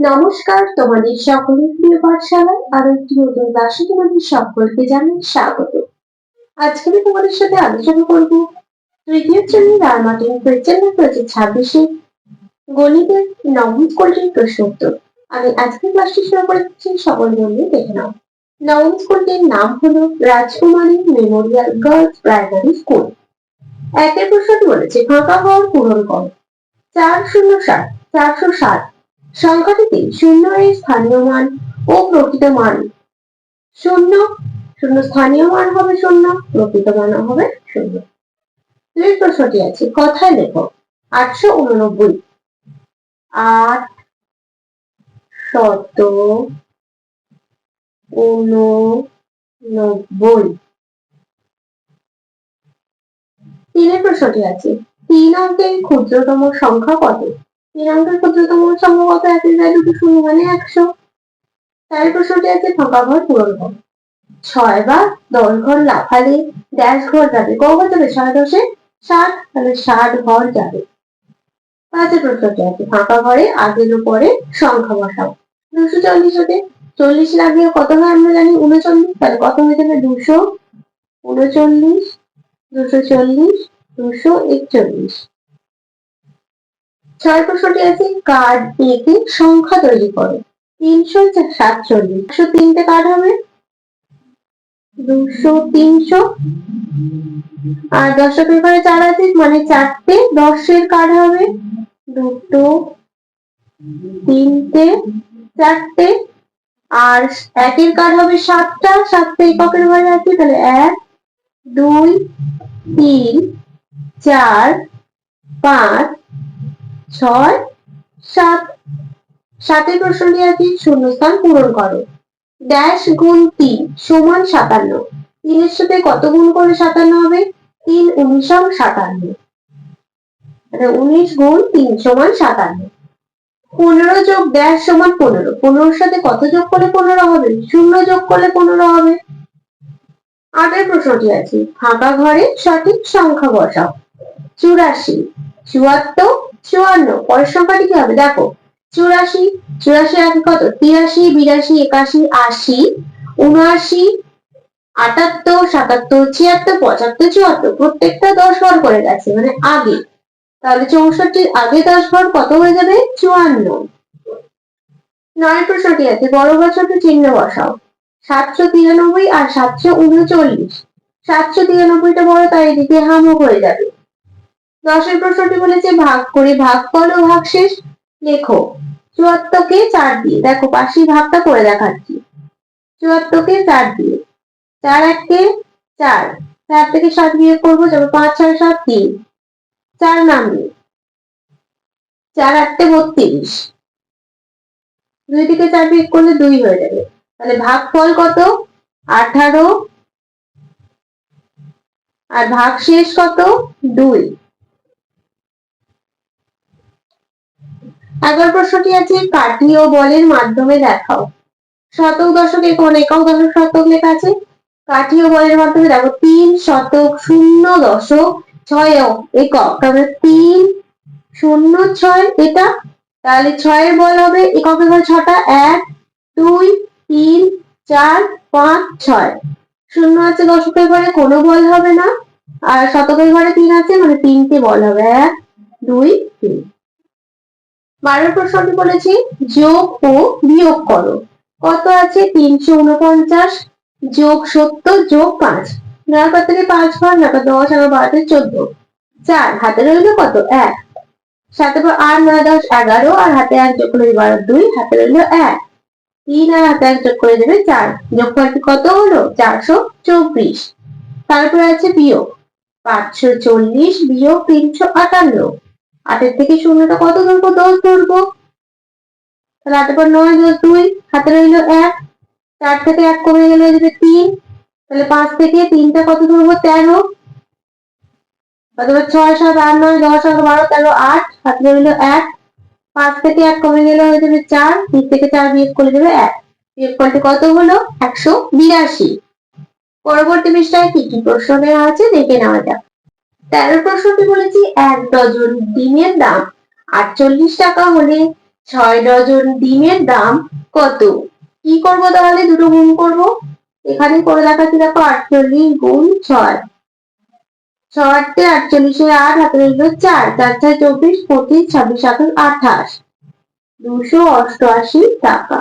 নমস্কার, তোমাদের সকলের প্রিয় পাঠশালায় আরো একটি নতুন ক্লাসে তোমাদের সকলকে জানাই স্বাগত। আজকে আমি তোমাদের সাথে আলোচনা করব তৃতীয় শ্রেণীর রায়মার্টিন পরিচালনা করেছে 26 গণিতের নবম স্কুলটির প্রশ্ন উত্তর। আমি আজকে ক্লাসটি শুরু করে দিচ্ছি, সকল বন্ধু দেখে নাও। নবম স্কুলটির নাম হলো রাজকুমারী মেমোরিয়াল গার্লস প্রাইমারি স্কুল। একের প্রশ্নটি বলেছে ফাঁকা ঘর পূরণ করো। 407 সংখ্যাটিতে শূন্য এর স্থানীয় মান ও প্রকৃত মান শূন্য। স্থানীয় মান হবে শূন্য, প্রকৃত মান হবে শূন্য। দুই প্রশ্নটি আছে কথায় লেখো 889 889। তিনের প্রশ্নটি আছে 3 অঙ্কের ক্ষুদ্রতম সংখ্যা কত? 3 অঙ্কের ক্ষুদ্রতম সংখ্যা কত? 1 এর জায়গায় দুটো শূন্য মানে 100। তার প্রশ্নটি আছে ফাঁকা ঘর পূরণ করো। 6 বা 10 ঘর লাফালে ড্যাশ ঘর যাবে। ক ঘর যাবে? 6 10 60, তাহলে 60 ঘর যাবে। পাঁচের প্রশ্নটি আছে ফাঁকা ঘরে আগের উপরে সংখ্যা বসাও। 240 হতে 40 এর আগে কত হয় আমরা জানি 39, তাহলে কত হয়ে যাবে? 239, 240, 241। 6 প্রশ্নটি আছে কার্ড একে সংখ্যা তৈরি করো। 347, 103 কার্ড হবে 200, 300, আর 10 পেপারে 4 আছে মানে 4টে 10 এর কার্ড হবে 2, 3, 4টে, আর 1 এর কার্ড হবে 7টা, 7টে এককের ঘরে আছে, তাহলে 1, 2, 3, 4, 5, 6, 7। 7 প্রশ্নটি আছে শূন্যস্থান পূরণ করো। ড্যাশ গুণ 3 সমান 57। 3 এর সাথে কত গুণ করলে 57 হবে? 3 19 57, মানে 19 গুণ 3 সমান 57। 15 যোগ ড্যাশ সমান 15। 15 এর সাথে কত যোগ করলে 15 হবে? 0 যোগ করলে 15 হবে। 8 প্রশ্নটি আছে ফাঁকা ঘরে সঠিক সংখ্যা বসাও। 84, 74, 54। পরের সংখ্যাটি কি হবে? দেখো 84, 84 আগে কত? 83, 82, 81, 80, 79, 78, 77, 76, 75, 74। প্রত্যেকটা 10 ঘর করে গেছে মানে আগে, তাহলে 64 আগে 10 ঘর কত হয়ে যাবে? 54। 9 প্রশ্নটি আছে বড় বা ছোট চিহ্ন বসাও। 793 আর 739। 793টা বড়, তাই এদিকে হামক হয়ে যাবে। 10 প্রশ্নটি বলেছে ভাগ করে ভাগফল ও ভাগশেষ লেখো। 74কে 4 দিয়ে, দেখো পাশেই ভাগটা করে দেখাচ্ছি। 74কে 4 দিয়ে, 4 1 4, 4 থেকে 7 বিয়োগ করবো, যাবে 5 6 7 3, 4 নামবে 4 8 32, 2 থেকে 4 বিয়োগ করলে 2 হয়ে যাবে, তাহলে ভাগফল কত? 18, আর ভাগশেষ কত? 2। 11 প্রশ্নটি আছে কাঠি ও বলের মাধ্যমে দেখাও। শতক দশক একক, একক দশক শতক লেখা আছে। কাঠি ও বলের মাধ্যমে দেখো 3 শতক, 0 দশক, 6 একক, তাহলে 3 0 6 এটা, তাহলে 6 এর বল হবে এককের ঘরে 6টা, 1 2 3 4 5 6। 0 আছে দশকের ঘরে, কোনো বল হবে না, আর শতকের ঘরে 3 আছে মানে 3টে বল হবে, 1 2 3। 12 প্রশ্নটি বলেছি যোগ ও বিয়োগ করো। কত আছে? 349 যোগ 70 যোগ 5। 9 থেকে 5 ঘর, 9 10 11 12 14, 4 হাতে রইল কত? 1। 7 পর 8 9 10 11, আর হাতে 1 যোগ করে 12 2, হাতে রইল 1। 3 আর হাতে 1 যোগ করে দেবে 4, যোগফলটি কত হলো? 424। তারপর আছে বিয়োগ 540 বিয়োগ 358। 8 থেকে 0টা কত ধরবো? 10 ধরবো, তাহলে 8 পর 9 10 2, হাতে রইল 1। 4 থেকে 1 কমে গেলে হয়ে যাবে 3, তাহলে 5 থেকে 3টা কত ধরবো? 13। অথবা 6 7 8 9 10 11 12 13 8, হাতে রইল 1। 5 থেকে 1 কমে গেলে হয়ে যাবে 4, 3 থেকে 4 বিয়োগ করে দেবে 1। বিয়োগফলটি কত হলো? 182। পরবর্তী পৃষ্ঠায় কি কি প্রশ্ন দেওয়া আছে দেখে নেওয়া যাক। 13 প্রশ্নটি বলেছি 1 ডজন ডিমের দাম 48 টাকা হলে 6 ডজন ডিমের দাম কত? কি করব তাহলে? দুটো গুণ করব। এখানে করে দেখাচ্ছি, দেখো 48 গুণ 6। 6 আটে 48, 8 হাতে রইল 4, 4 4 24, 25, 26, 28, 28, 288 টাকা।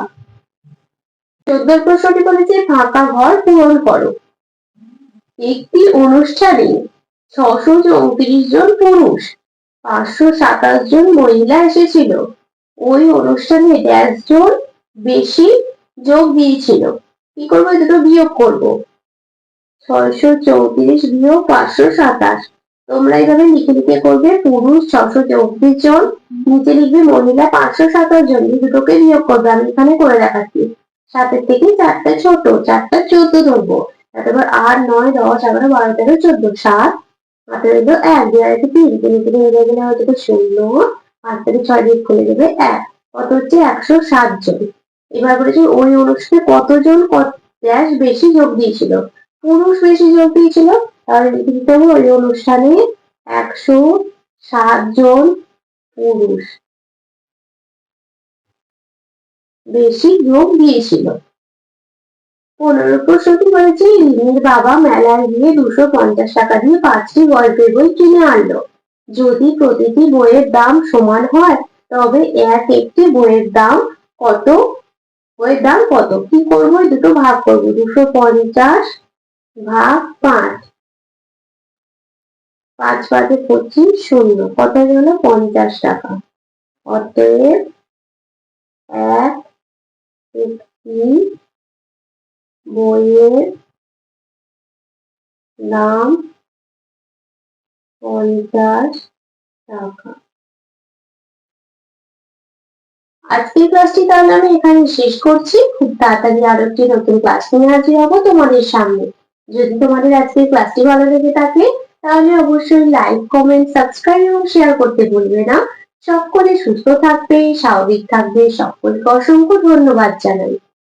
14 প্রশ্নটি বলেছে ফাঁকা ঘর পূরণ করো। একটি অনুষ্ঠানে 634 জন পুরুষ 527 জন মহিলা এসেছিল। ওই অনুষ্ঠানে ড্যাশ জন বেশি যোগ দিয়েছিল। কি করবো? দুটো বিয়োগ করব। 634 বিয়োগ 527। তোমরা এইভাবে লিখে লিখে করবে। পুরুষ 634 জন, নিচে লিখবে মহিলা 527 জন, এই দুটোকে বিয়োগ করবে। আমি এখানে করে দেখাচ্ছি। 7 থেকে 4টা ছোট, 4টা 14 ধরবো। তারপর 8 9 10 11 12 13 14, 7 হাতে রইল 1, 2 আর 3, 3 হয়ে গেলে হয়তো 0, 5 থেকে 6 বিয়োগ করে দেবে 1, কত হচ্ছে? 107 জন। এবার বলেছে ওই অনুষ্ঠানে কতজন ড্যাশ বেশি যোগ দিয়েছিল। পুরুষ বেশি যোগ দিয়েছিল, তাহলে লিখে দিতে হবে ওই অনুষ্ঠানে 107 জন পুরুষ বেশি যোগ দিয়েছিল। 15 প্রশ্নটি বলেছে রিমির বাবা মেলায় গিয়ে 250 টাকা দিয়ে 5টি গল্পের বই কিনে আনলো। যদি প্রতিটি বইয়ের দাম সমান হয় তবে একটি বইয়ের দাম কত? বইয়ের দাম কত? কি করবো? দুটো ভাগ করবো। 250 ভাগ 5, 5 5 25, 0, কত হলো? 50 টাকা। অতএব একটি বইয়ের দাম 50 টাকা। আজকের ক্লাসটি তাহলে আমি এখানে শেষ করছি। খুব তাড়াতাড়ি আরো একটি নতুন ক্লাস নিয়ে হাজির হবো তোমাদের সামনে। যদি তোমাদের আজকের ক্লাসটি ভালো লেগে থাকে তাহলে অবশ্যই লাইক, কমেন্ট, সাবস্ক্রাইব এবং শেয়ার করতে ভুলবে না। সকলে সুস্থ থাকবে, স্বাভাবিক থাকবে। সকলকে অসংখ্য ধন্যবাদ জানাই।